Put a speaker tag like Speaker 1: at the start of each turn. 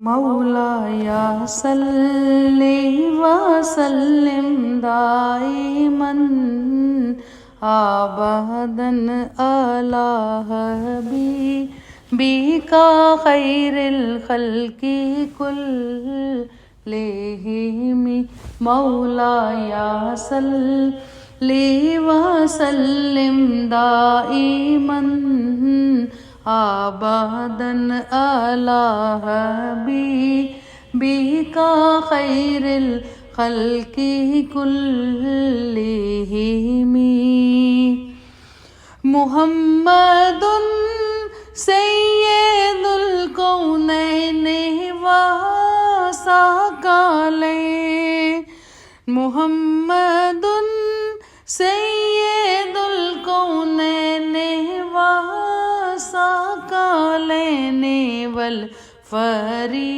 Speaker 1: मौलाया सल्लि व सल्लिम दाइमन आबदन अला हबीबिका खैरिल खल्क़ि कुल्लिहिम। मौलाया सल्लि व सल्लिम दाइमन आबदन अला हबीबिका खैरिल खल्क़ि कुल्लिहिम। मुहम्मदुन सय्यदुल कौनैन व सक़लैन। मुहम्मदुन सय्यदुल कौनैन व सक़लैन वल फरी